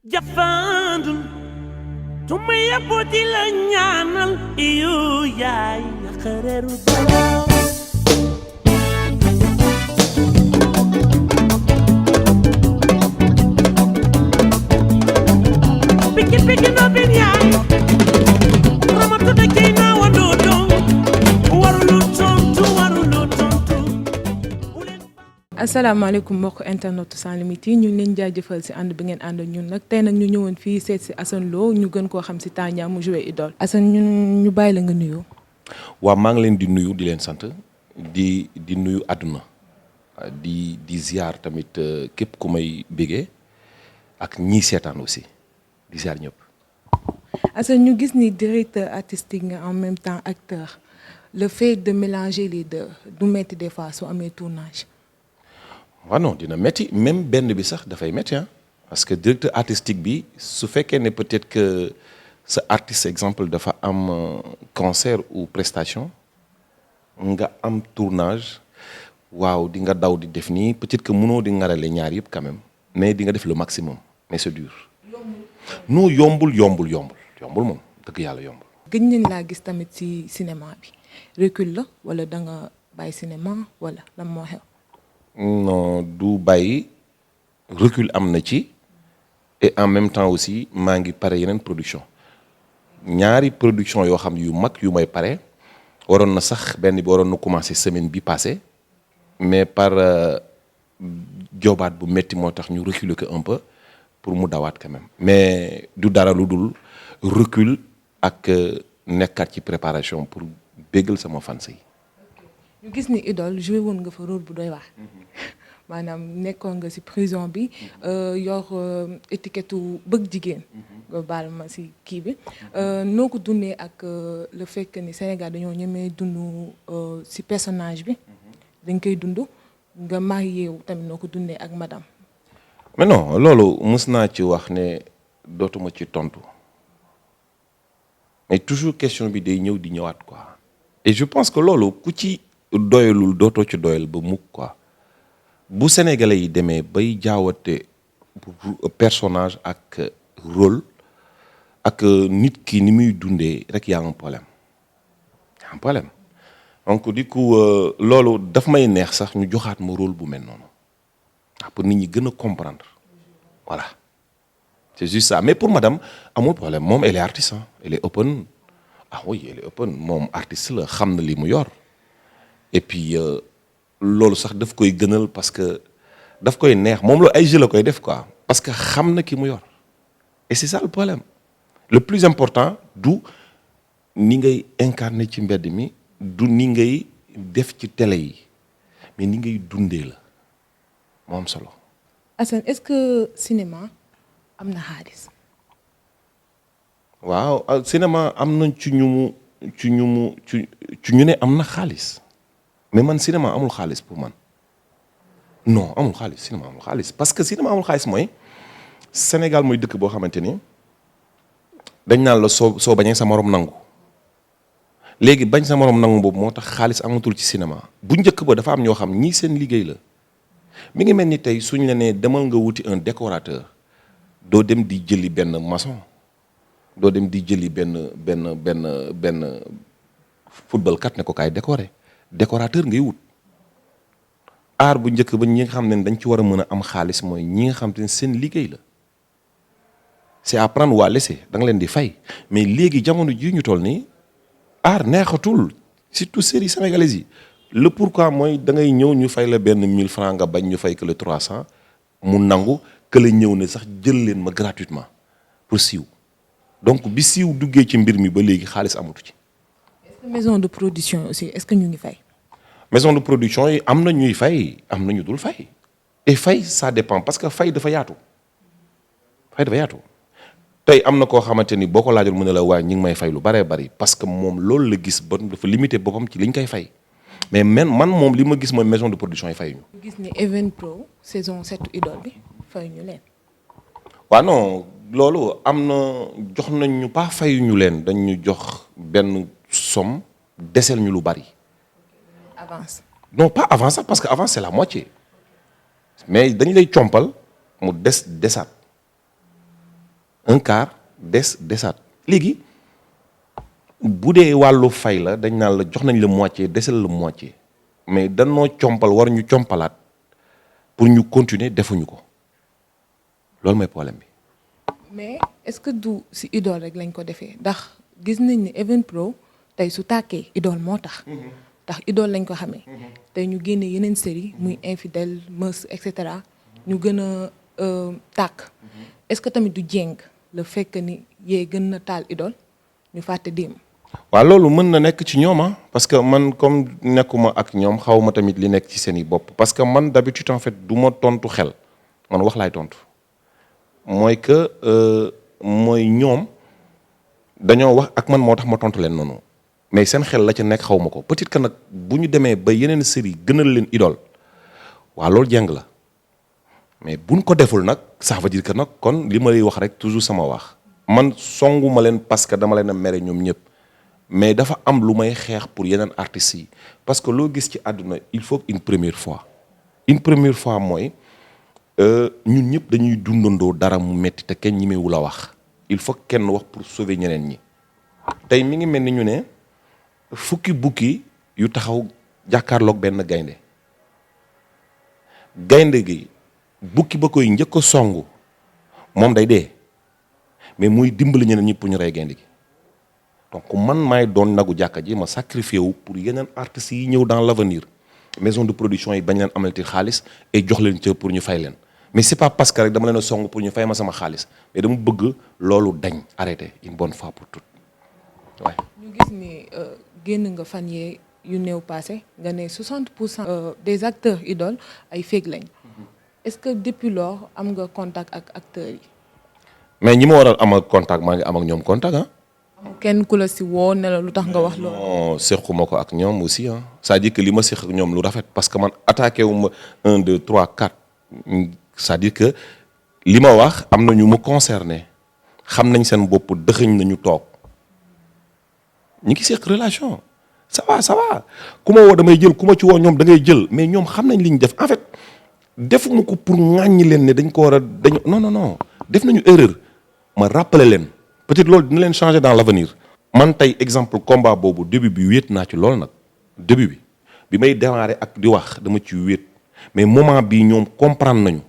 Jafandul tumaya boti la ñaanal iyo yaay xareru dara piki no bin yaay ramatu de kay na wando don warulu tontu asalaamaaleykum mbokk internet sans limite yi ñu ngi leen jaajëfal si ànd bi ngeen ànd ñun nag tey nag ñu ñëwoon fii seet si Assane Lo ñu gën koo xam si Tania mu joué Idole. Assane ñun ñu bàyyi la nga nuyoo. waaw maa ngi leen di nuyu di leen sant di nuyu àdduna di ziar tamit képp ku may bégee ak ñii seetaan aussi di ziar ñëpp. Assane ñu gis ni directeur artistique nga en même temps acteur le fait de mélanger les deux du metti des fois su amee tournage. waaw non dina métti même benn bi sax dafay métti parce que directeur artistique bi su fekkee ne peut-être que sa artiste exemple dafa am concert ou prestation nga am tournage waaw di nga daw di def nii peut-être que mënoo di ngarale ñaar yëpp quand même mais di nga def le maximum mais c'est dur. non yombul moom dëgg yàlla yombul. gëj nañ laa gis tamit ci cinéma bi recul la wala da nga bàyyi cinéma wala lan moo xew. non du bàyyi recul am na ci et en même temps aussi maa ngi pare yeneen production ñaari production yoo xam yu mag yu may pare waroon na sax benn bi waroon na commencer semaine bi passée mais par joobaat bu métti moo tax ñu reculer ko un peu pour mu dawaat quand même mais du dara lu dul recul ak nekkaat ci préparation pour béggal sama fans yi. ñu gis ni Idole joué woon nga fa rôle bu doy wax maanaam nekkoon nga ci prison bi yor étiquette bëgg jigéen nga baal ma ci kii bi noo ko dundee ak le fait que ni Sénégal dañoo ñemee dund ci personnage bi dañ koy dund nga marié wu tamit noo ko dundee ak madame. mais non loolu mës naa ci wax ne dootuma ci tontu mais toujours question bi day ñëw di ñëwaat quoi et je pense que loolu ku ci doyalul dootoo ci doyal ba mukk quoi bu sénégalais yi demee bay jaawate personnage ak rôle ak nit ki ni muy dundee rek y a un problème donc du coup loolu daf may neex sax ñu joxaat ma rôle bu mel noonu pour nit ñi gën a comprendre voilà c'est juste ça mais pour madame amul problème moom elle est artiste elle est open elle est open moom artiste la xam na li mu yor et puis loolu sax daf koy gënal parce que daf koy neex moom la ay jeu la koy def quoi parce que xam na ki mu yor et c'est ça le problème le plus important du ni ngay incarner ci mbedd mi du ni ngay def ci télé yi mais ni ngay dundee la moo am solo. Assane est-ce que cinéma am na xaalis. waaw cinéma am na ci ñu ne am na xaalis. mais man cinéma amul xaalis pour man non amul xaalis cinéma amul xaalis parce que cinéma amul xaalis mooy Sénégal mooy dëkk boo xamante ni dañ naan la soo bañee sa morom nangu léegi bañ sa morom nangu boobu moo tax xaalis amatul ci cinéma bu njëkk ba dafa am ñoo xam ñii seen liggéey la mi ngi mel ni tey suñ la nee demal nga wuti un décorateur doo dem di jëli benn maçon doo dem di jëli benn football kat ne ko kaay décorer décorateur ngay wut aar bu njëkk ba ñi nga xam ne dañ ci war a mën a am xaalis mooy ñi nga xam te ne seen liggéey la c'est à prendre ou à laisser da nga leen di fay mais léegi jamono ji ñu toll nii aar neexatul surtout série sénégalaise yi le pourquoi mooy da ngay ñëw ñu fay la benn 1000 francs nga bañ ñu fay que le 300 mu nangu que la ñëw ne sax jël leen ma gratuitement pour siiw donc bi siiw duggee ci mbir mi ba léegi xaalis amatu ci. maison de production aussi est-ce que ñu ngi fay. maison de production yi am na ñuy fay am na ñu dul fay et fay ça dépend parce que fay dafa yaatu tey am na koo xamante ni boo ko laajoon mu ne la waaye ñi ngi may fay lu baree bari parce que moom loolu la gis ba dafa limité boppam ci liñ koy fay mais man moom li ma gis mooy maison de production yi fay ñu. gis ni Evenpro saison 7 Idole bi fay ñu leen. waaw non loolu am na jox nañ ñu pas fay ñu leen dañ ñu jox benn somme desel ñu lu bari. avance. non pas avance sax parce que avance c'est la moitié mais dañ lay compal mu desaat un quart desaat léegi bu dee wàllu fay la dañ naan la jox nañ la moitié desal la moitié mais danoo compal war ñu compalaat pour ñu continuer defuñu ko loolu mooy problème bi. mais est-ce que du si idole rek lañ ko defee ndax gis nañ ni Evenprod tey su tàkkee idole moo tax. ndax idole lañ ko xamee. tey ñu génne yeneen série muy infidèle Mœurs et cetera ñu gën a tàkk. est-ce que tamit du jéng le fait que ni yee gën na taal idole ñu fàtte démb. waaw loolu mën na nekk ci ñoom parce que man comme nekkuma ak ñoom xaw ma tamit li nekk ci seen i bopp parce que man d'habitude en fait du ma tontu xel man wax laay tontu mooy que mooy ñoom dañoo wax ak man moo tax ma tontu leen noonu mais seen xel la ca nekk xaw ma ko peut-être que nag bu ñu demee ba yeneen série gënal leen idole waaw loolu jàng la mais buñ ko deful nag ça veut dire que nag kon li ma lay wax rek toujours sama wax man songuma leen parce que dama leen a mere ñoom ñëpp. mais dafa am lu may xeex pour yeneen artistes yi parce que loo gis ci àdduna il faut une première fois mooy ñun ñëpp dañuy dundandoo dara mu metti te kenn ñemewu la wax il faut kenn wax pour sauver ñeneen ñi tey mi ngi mel ni ñu ne fukki bukki yu taxaw jàkkaarloog benn gaynde gi bukki ba koy njëkk a songu moom day dee mais muy dimbali ñeneen ñi pour ñu rey gaynde gi donc man maay doon nagu jàkka ji ma sacrifié wu pour yeneen artistes yi ñëw dans l'avenir maison de production yi bañ leen amalati xaalis et jox leen ca pour ñu fay leen mais c'est pas parce que rek dama leen a song pour ñu fay ma sama xaalis mais dama bëgg loolu dañ arrêté une bonne fois pour toutes waaye. ñu gis ni génn nga fan yee yu néew passé nga ne 60% des acteurs idoles ay fake lañ est-ce que depuis lors am nga contact ak acteurs yi. mais ñi ma war a am ak contact maa ngi am ak ñoom contact kenn ku la si woo ne la lu tax nga wax loolu. non sequma ko ak ñoom aussi c'est-à-dire que li ma seq ak ñoom lu rafet parce que man attaqué wu ma 1 2 3 4 c'est-à-dire que li ma wax am na ñu mu concerné xam nañ seen bopp dëxëñ nañu toog ñu ngi seq relation ça va ku ma woo damay jël ku ma ci woo ñoom da ngay jël mais ñoom xam nañ li ñu def en fait defuma ko pour ŋàññi leen ne dañ ko war a dañ non def nañu erreur ma rappeler leen. peut-être loolu dina leen changer dans l'avenir man tey exemple combat boobu début bi wéet naa ci loolu nag début bi may démarrer ak di wax dama ci wéet mais moment bii ñoom comprendre nañu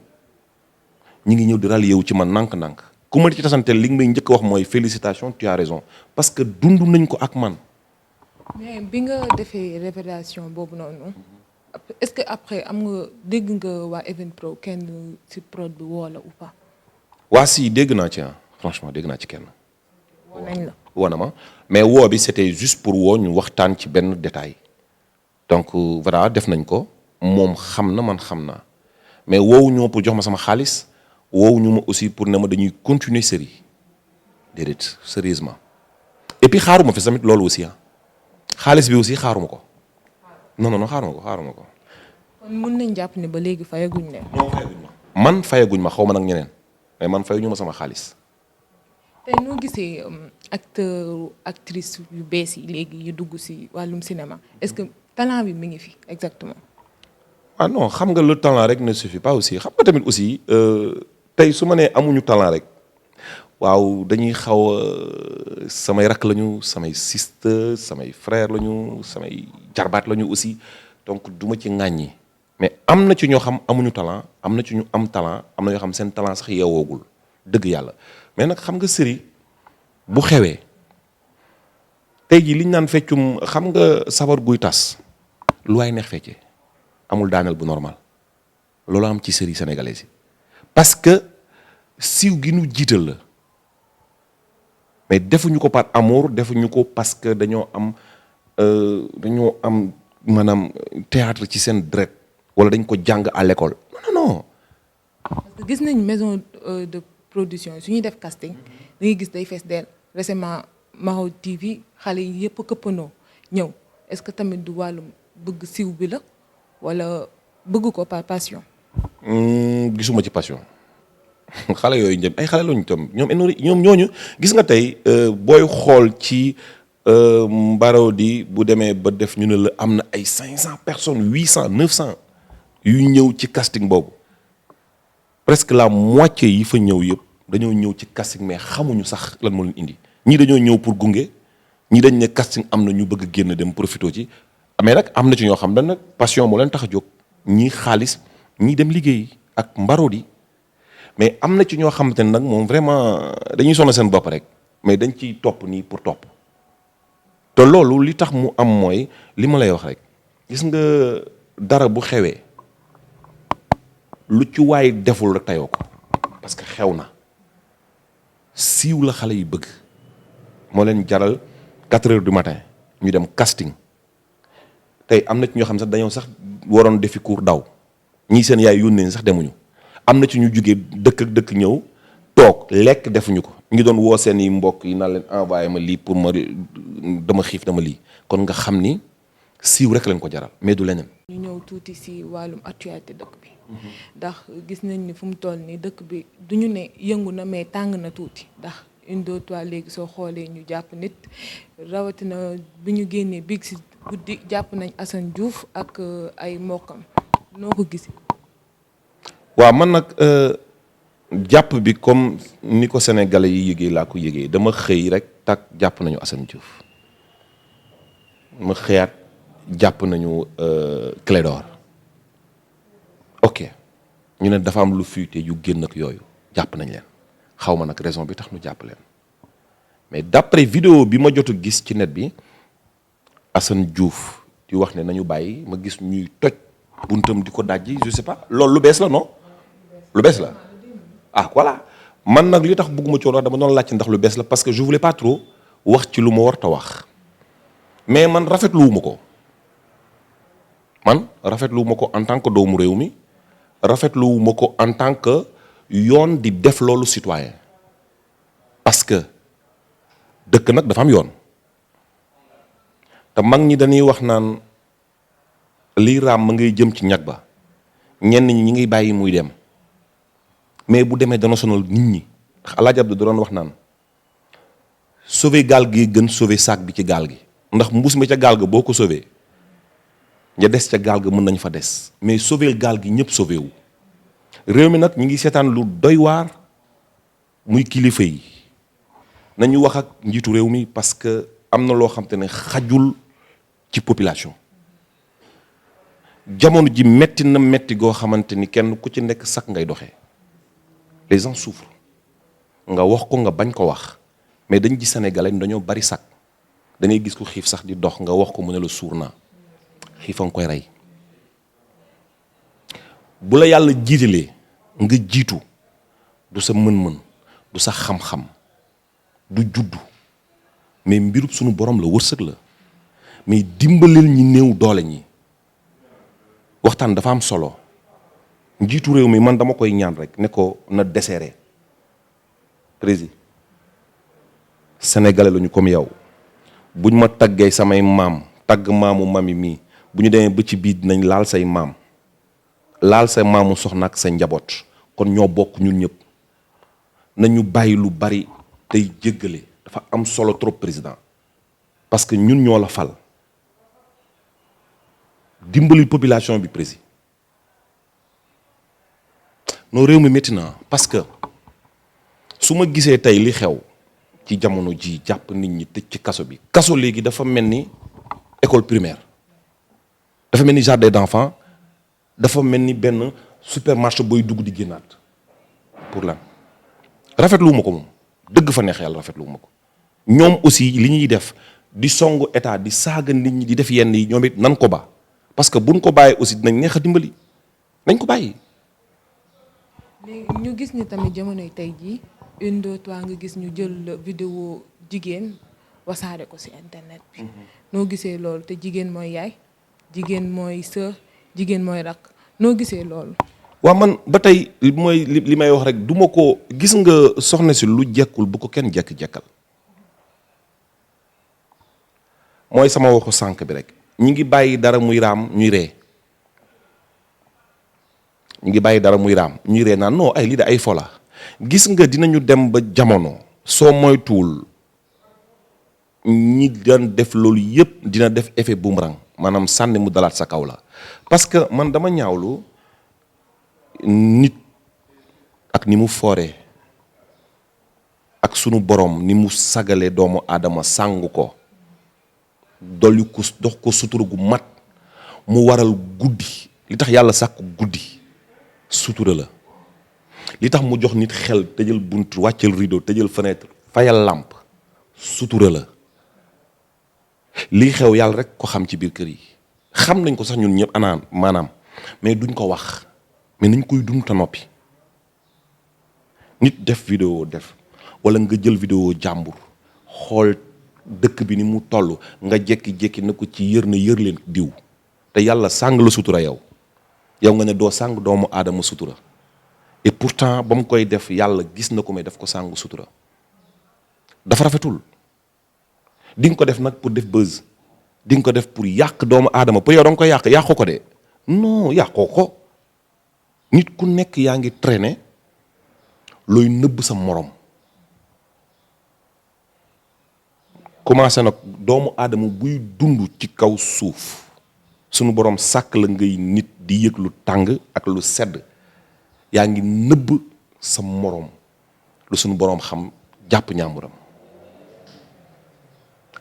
ñi ngi ñëw di rallier wu ci man nànk-nànk ku ma ci tasanteel li nga may njëkk a wax mooy félicitations tu as raison parce que dund nañ ko ak man. mais bi nga defee révélation boobu noonu est-ce que après am nga dégg nga waa Evenprod kenn ci prod bi woo la ou pas. waa si dégg naa ci franchement dégg naa ci kenn. woo na ma mais woo bi c'était juste pour woo ñu waxtaan ci benn détail donc voilà def nañ ko moom xam na man xam naa mais woowu ñu ma pour jox ma sama xaalis woowu ñu ma aussi pour ne ma dañuy continuer série déedéet sérieusement et puis xaaruma fi tamit loolu aussi xaalis bi aussi xaaruma ko non xaaruma ko. kon mën nañ jàpp ne ba léegi fayaguñ leen. man fayaguñ ma xaw ma nag ñeneen mais man fayuñu ma sama xaalis. tey noo gisee acteur actrice yu bees yi léegi yu dugg ci wàllum cinéma est-ce que talent bi mi ngi fi exactement. ah non xam nga le talent rek ne suffit pas aussi xam nga tamit aussi tey su ma nee amuñu talent rek waaw dañuy xaw samay rakk lañu samay sister samay frère lañu samay jarbaat lañu aussi donc du ma ci ŋàññi mais am na ci ñoo xam amuñu talent am na ci ñu am talent am na ñoo xam seen talent sax yeewoogul dëgg yàlla. mais nag xam nga série bu xewee tey jii liñ naan feccum xam nga sabar guy tas lu waay neex feccee amul daaneel bu normal loolu am ci série sénégalaise yi parce que siiw gi nu jiital la mais defuñu ko par amour defuñu ko parce que dañoo am maanaam théâtre ci seen deret wala dañ ko jàng à l'école non. parce que gis nañ maison de production su ñuy def casting da ngay gis day fees dell récemment Mahou TV xale yi yëpp këppandoo ñëw est-ce que tamit du wàllum bëgg siiw bi la wala bëgg ko par passion. gisuma ci passion xale yooyu njëm ay xale lañu tam ñoom ñooñu gis nga tey booy xool ci Marodi bu demee ba def ñu ne la am na ay 500 personnes 800 900 yu ñëw ci casting boobu presque la moitié yi fa ñëw yëpp dañoo ñëw ci casting mais xamuñu sax lan moo leen indi ñii dañoo ñëw pour gunge ñii dañ ne casting am na ñu bëgg a génn dem profité ci mais nag am na ci ñoo xam ne nag passion moo leen tax a jóg ñii xaalis ñii dem liggéey ak mbarodi mais am na ci ñoo xamante ne nag moom vraiment dañuy sonn seen bopp rek mais dañ ciy topp nii pour topp te loolu li tax mu am mooy li ma lay wax rek gis nga dara bu xewee lu ci waay deful rek tayoo ko parce que xew na siiw la xale yi bëgg moo leen jaral 4 heures du matin ñu dem casting tey am na ci ñoo xam sax dañoo sax waroon defi cours daw ñii seen yaay yónnee sax demuñu am na ci ñu jugee dëkk ak dëkk ñëw toog lekk defuñu ko ñu ngi doon woo seen i mbokk yi naan leen envoyé ma lii pour ma dama xiif dama lii kon nga xam ni siiw rek leen ko jaral mais du leneen. ñu ñëw tuuti si wàllum actualité dëkk bi ndax gis nañ ni fu mu toll nii dëkk bi du ñu ne yëngu na mais tàng na tuuti ndax une deux trois léegi soo xoolee ñu jàpp nit rawatina bi ñu génnee biig si guddi jàpp nañ Assane Diouf ak ay mbokkam noo ko gis. waaw man nag jàpp bi comme ni ko sénégalais yi yëgee laa ko yëgee dama xëy rek tak jàpp nañu Assane Diouf ma xëyaat jàpp nañu Clédor ok ñu ne dafa am lu fuité yu génn ak yooyu jàpp nañ leen xaw ma nag raison bi tax nu jàpp leen mais d'après vidéo bi ma jot a gis ci net bi Assane Diouf di wax ne nañu bàyyi ma gis ñuy toj buntam di ko dajji je sais pas loolu lu bees la non lu bees la ah voilà man nag li tax bëgguma ci woon wax dama doon laajte ndax lu bees la parce que je voulais pas trop wax ci lu ma war ta wax mais man rafetluwuma ko en tant que doomu réew mi rafetluwuma ko en tant que yoon di def loolu citoyen parce que dëkk nag dafa am yoon te mag ñi dañuy wax naan lii raam ma ngay jëm ci ñag ba ñenn ñi ngi bàyyi muy dem mais bu demee dana sonal nit ñi ndax Alaaji Abdu da doon wax naan sauver gaal gi gën sauver sac bi ci gaal gi ndax mbuus mi ca gaal ga boo ko sauver ña des ca gaal ga mën nañ fa des mais sauver gaal gi ñëpp sauver wu réew mi nag ñi ngi seetaan lu doy waar muy kilifa yi nañu wax ak njiitu réew mi parce que am na loo xam te ne xajul ci population jamono ji metti na metti goo xamante ni kenn ku ci nekk sax ngay doxee les gens souffrent nga wax ko nga bañ ko wax mais dañ gis sénégalais dañoo bari sax da ngay gis ko xiif sax di dox nga wax ko mu ne la suur naa xiifa nga koy rey bu la yàlla jiitalee nga jiitu du sa mën-mën du sa xam-xam du juddu mais mbirub sunu borom la wërsëg la mais dimbaleel ñi néew doole ñi waxtaan dafa am solo njiitu réew mi man dama koy ñaan rek ne ko na desserré président sénégalais lañu comme yow buñ ma taggee samay maam tagg maamu mami mii bu ñu demee ba ci biir dinañ laal say maam laal sa maamu soxna ak sa njaboot kon ñoo bokk ñun ñëpp nañu bàyyi lu bari tey jéggale dafa am solo trop président parce que ñun ñoo la fal dimbali population bi président noo réew mi métti na parce que su ma gisee tey li xew ci jamono ji jàpp nit ñi tëj ci kaso bi kaso léegi dafa mel ni école primaire dafa mel ni jardin d'enfants dafa mel ni benn supermarché booy dugg di génnaat pour lan rafetluwuma ko moom dëgg fa neex yàlla rafetluwuma ko ñoom aussi li ñuy def di songu état di saaga nit ñi di def yenn yi ñoom it nan ko ba parce que buñ ko bàyyee aussi dinañ neex a dimbali nañ ko bàyyi. léegi ñu gis ni tamit jamonoy tey jii une deux trois nga gis ñu jël vidéo jigéen wasaare ko ci internet bi. noo gisee loolu te jigéen mooy yaay jigéen mooy sœur jigéen mooy rakk noo gisee loolu. waaw man ba tey mooy li may wax rek du ma ko gis nga soxna si lu jekkul bu ko kenn jekk-jekkal mooy sama waxu sànq bi rek ñi ngi bàyyi dara muy raam ñuy ree ñi ngi bàyyi dara muy raam ñuy ree naan non ay lii de ay fola gis nga dinañu dem ba jamono soo moytuwul ñi daan def loolu yépp dina def effet boomerang maanaam sànni mu dalaat sa kaw la parce que man dama ñaawlu nit ak ni mu fooree sunu borom ni mu sagalee doomu aadama sàngu ko dolli ko dox ko sutura gu mat mu waral guddi li tax yàlla sàkk guddi sutura la li tax mu jox nit xel tëjal bunt wàccal rideau tëjal fenêtre fayal làmp sutura la lii xew yàlla rek ko xam ci biir kër yi xam nañ ko sax ñun ñëpp anaan maanaam mais duñ ko wax mais nañ koy dund te noppi nit def vidéo def wala nga jël vidéo jàmbur xool dëkk bi ni mu toll nga jékki-jékki na ko ci yër na yër leen diw te yàlla sàng la sutura yow nga ne doo sàng doomu aadama sutura et pourtant ba mu koy def yàlla gis na ko mais daf ko sàng sutura dafa rafetul di nga ko def nag pour def buzz di nga ko def pour yàq doomu aadama pour yow da nga koy yàqoo ko de non yàqoo ko nit ku nekk yaa ngi traîner looy nëbb sa morom commencé nag doomu aadama buy dund ci kaw suuf sunu borom sàkk la ngay nit di yëg lu tàng ak lu sedd yaa ngi nëbb sa morom lu sunu borom xam jàpp ñàmburam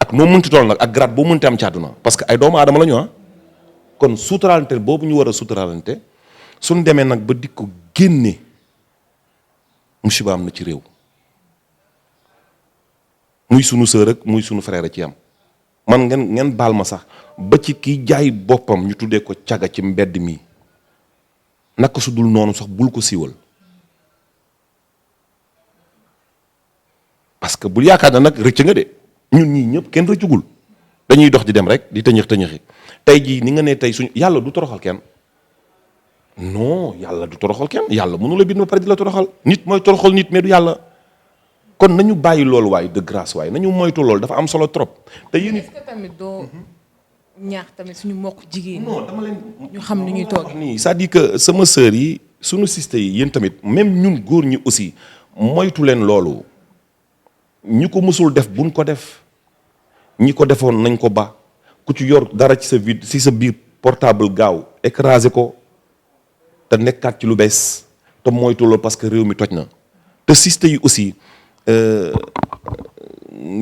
ak noo mënti toll nag ak grade boo mënti am ci àdduna parce que ay doomu aadama la ñu kon suturaalante boobu ñu war a suturaalante suñ demee nag ba di ko génne musiba am na ci réew muy sunu sœur rek muy sunu frère ci am man ngeen baal ma sax ba ci kiy jaay boppam ñu tuddee ko caga ci mbedd mi naka su dul noonu sax bul ko siiwal parce que bul yaakaar na nag rëcc nga de ñun ñii ñëpp kenn rëccugul dañuy dox di dem rek di tëñëx tey jii ni nga ne tey suñu yàlla du toroxal kenn non yàlla du toroxal kenn yàlla mënu la bind ba pare di la toroxal nit mooy toroxal nit mais du yàlla kon nañu bàyyi loolu waaye de grâce waaye nañu moytu loolu dafa am solo trop te yéen est-ce que tamit doo ñaax tamit suñu mbokk jigéen non dama leen ñu xam ni ñuy toog nii c'est-à-dire que sama sœur yi suñu sister yi yéen tamit même ñun góor ñi aussi moytu leen loolu ñi ko mësul def buñ ko def ñi ko defoon nañ ko ba ku ci yor dara ci sa vide ci sa biir portable gaaw écrasé ko te nekkaat ci lu bees te moytu loolu parce que réew mi toj na te sister yi aussi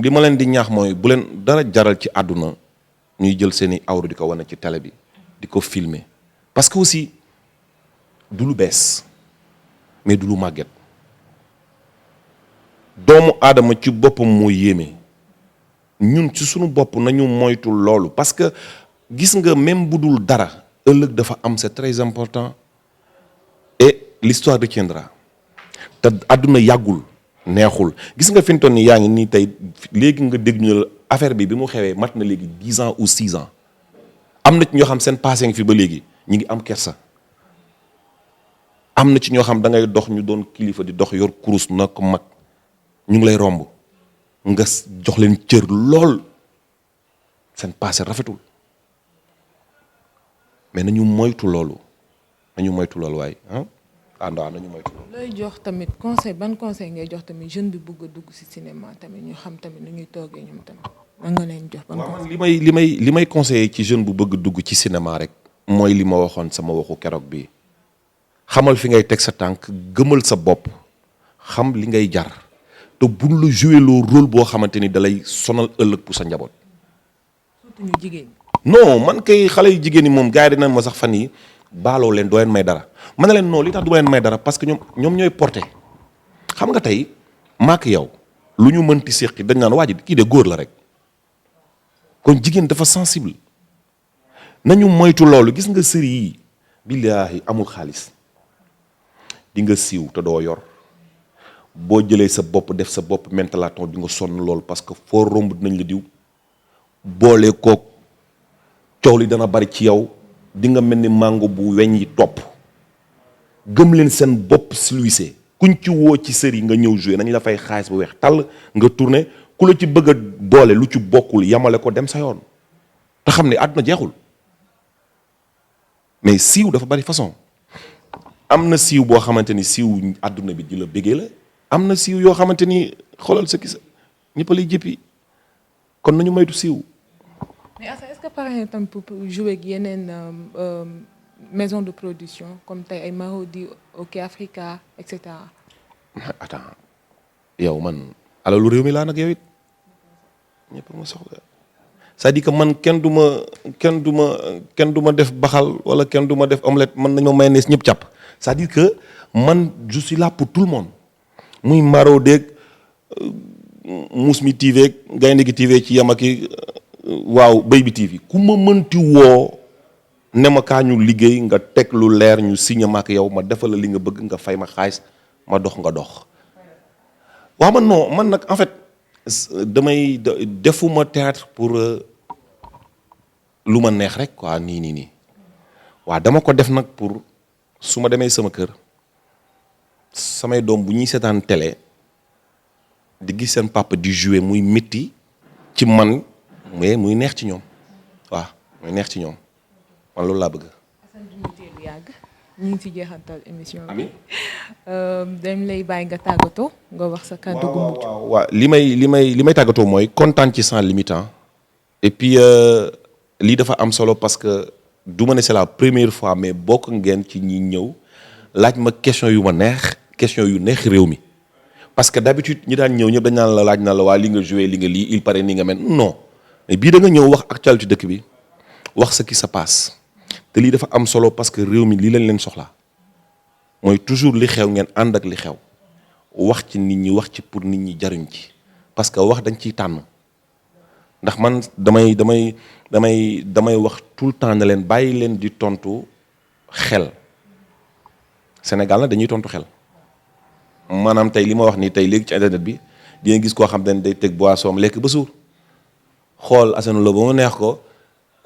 li ma leen di ñaax mooy bu leen dara jaral ci àdduna ñuy jël seeni awra di ko wane ci télé bi di ko filmer parce que aussi du lu bees mais du lu màgget doomu aadama ci boppam moo yéeme ñun ci sunu bopp nañu moytu loolu parce que gis nga même bu dul dara ëllëg dafa am c'est très important et l'histoire retiendra te àdduna yàggul neexul gis nga fi mu toll nii yaa ngi nii tey léegi nga dégg ñu la affaire bi mu xewee mat na léegi 10 ans ou 6 ans am na ci ñoo xam seen passé ngi fi ba léegi ñi ngi am kersa am na ci ñoo xam da ngay dox ñu doon kilifa di dox yor kurus na ko mag ñu ngi lay romb nga jox leen cër lool seen passé rafetul mais nañu moytu loolu waaye nañu moytu loolu. looy jox tamit conseil ban conseil ngay jox tamit jeune bi bëgg a dugg ci cinéma tamit ñu xam tamit nu ñuy toogee ñoom tamit lan nga leen jox. ban conseil li may conseiller ci jeune bu bëgg dugg ci cinéma rek mooy li ma waxoon sama waxu keroog bi xamal fi ngay teg sa tànk gëmal sa bopp xam li ngay jar te buñ la jouer loo rôle boo xamante ni dalay sonal ëllëg pour sa njaboot. surtout ñu jigéen ñi. non man kay xale yu jigéen ñi moom gars yi dinañ ma sax fan yi baaloo leen doo leen may dara man na leen non li tax du ma leen may dara parce que ñoom ñooy porté xam nga tey maak yow lu ñu mënti séqi dañ naan waa ji kii de góor la rek kon jigéen dafa sensible nañu moytu loolu gis nga sëri yi billaahi amul xaalis di nga siiw te doo yor boo jëlee sa bopp def sa bopp mentalaton di nga sonn loolu parce que foo romb dinañ la diw boole kook coow li dana bari ci yow di nga mel ni mango bu weñ yi topp gëm leen seen bopp siluissé kuñ ci woo ci sëri nga ñëw joué nañ la fay xaalis bu weex tàll nga tourné ku la ci bëgg a boole lu ci bokkul yamale ko dem sa yoon te xam ne àdduna jeexul mais siiw dafa bari façon am na siiw boo xamante ni siiw àdduna bi di la bégee la am na siiw yoo xamante ni xoolal sa kisa ñëpp a lay jëppi kon nañu moytu siiw. mais est-ce que pare tam pour jouer ak yeneen maison de production comme tey ay Marodi OK Africa et cetera. attends yow man alalu réew mi laa nag yow it ñëpp ma soxla c'est-à-dire que man kenn du ma def baxal wala kenn du ma def omelette man nañ ma mayonnaise ñëpp càpp c'est-à-dire que man je suis là pour tout le monde muy Maro dégg Muus mi TV Gaynde gi TV ci Yamaki waaw Béy bi TV ku ma mënti woo ne ma kaa ñu liggéey nga teg lu leer ñu signé ma ak yow ma defal la li nga bëgg nga fay ma xaalis ma dox nga dox waaw man non man nag en fait defuma théâtre pour lu ma neex rek quoi nii waaw dama ko def nag pour su ma demee sama kër samay doom bu ñuy seetaan télé di gis seen papa di jouer muy métti ci man mais muy neex ci ñoom waaw muy neex ci ñoom man loolu laa bëgg. Assane duñu teel yàgg ñu ngi ci jeexantal émission bi. amiin. dañ lay bàyyi nga tàggatoo nga wax sa kàddu gu mujj. waaw li may tàggatoo mooy kontaan ci Sans Limites et puis lii dafa am solo parce que du ma ne c'est la première fois mais bokk ngeen ci ñi ñëw laaj ma question yu ma neex question yu neex réew mi parce que d'habitude ñi daan ñëw ñëpp dañ naan la laaj na la waa li nga joué li nga lii il paraît ni nga mel non mais bii da nga ñëw wax actualité dëkk bi wax ce qui se passe te lii dafa am solo parce que réew mi lii lañ leen soxla mooy toujours li xew ngeen ànd ak li xew wax ci nit ñi wax ci pour nit ñi jariñ ci parce que wax dañ ciy tànn ndax man damay wax tout le temps ne leen bàyyi leen di tontu xel Sénégal na dañuy tontu xel maanaam tey li ma wax nii tey léegi ci internet bi di nga gis koo xam ne day teg boisson lekk ba suur xool Assane Lo ba mu neex ko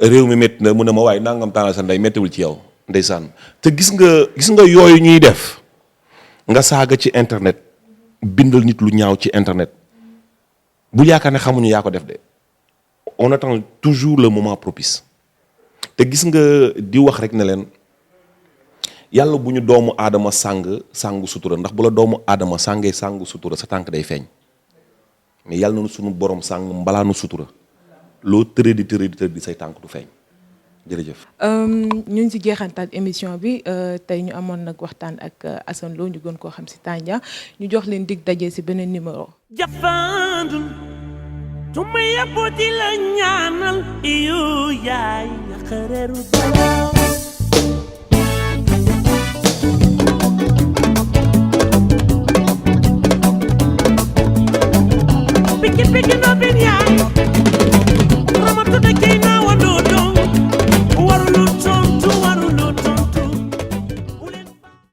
réew mi métti na mu ne ma waaye nangam tàngal sa ndey méttiwul ci yow ndeysaan te gis nga yooyu ñuy def nga saaga ci internet bindal nit lu ñaaw ci internet bu yaakaar ne xamuñu yaa ko def de on attend toujours le moment propice te gis nga di wax rek ne leen yàlla bu ñu doomu aadama sàngu sutura ndax bu la doomu aadama sàngee sàngu sutura sa tànk day feeñ mais yàlla na sunu borom sàng mbalaanu sutura loo tëradi say tànk du feeñ jërëjëf. ñu ngi ci jeexantal émission bi tey ñu amoon nag waxtaan ak Assane Lo ñu gën koo xam ci Tandia ñu jox leen dig daje ci beneen numéro. jafandul su ma yeboo di la ñaanal iyo yaay xareeru